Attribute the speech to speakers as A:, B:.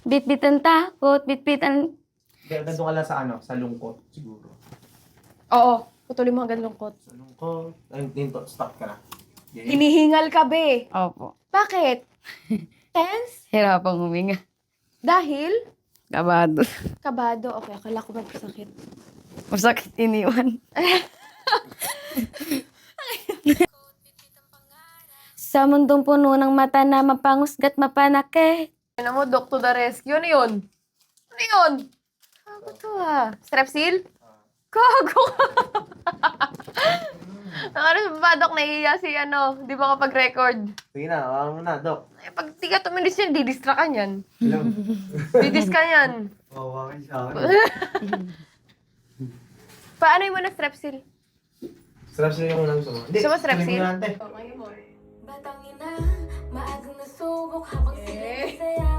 A: Bit-bit ang takot, bit-bit ang...
B: Ganito ka lang sa ano, sa lungkot, siguro.
C: Oo, putulin mo hanggang lungkot.
B: Sa lungkot, ay, dito, stop ka na. Yeah.
C: Hinihingal ka, be.
A: Opo.
C: Bakit? Tense?
A: Hirapang huminga.
C: Dahil?
A: Kabado.
C: Kabado. Okay, akala ko magkasakit.
A: Masakit iniwan. Sa mundong puno ng mata na mapangusgat mapanakit.
C: Ano mo, Doc to the rescue? Ano yun? Ano yun? Kago to ah. Strepsil? Kago ka. Ano ba, Doc? Nahihiya si ano. Di ba kapag record?
B: Sige na, wala mo na, Dok.
C: Eh, pag di ka tumilis yan, didistra ka yan.
B: Hello.
C: Didis ka yan.
B: Wawa kayo sa akin.
C: Paano yung muna strepsil?
B: Sarap sila yung unang gusto mo. Hindi,
C: Gusto mo strepsil?
B: tuloy mo na, ante.
D: Batang ina, maagang nasubok habang sila masaya.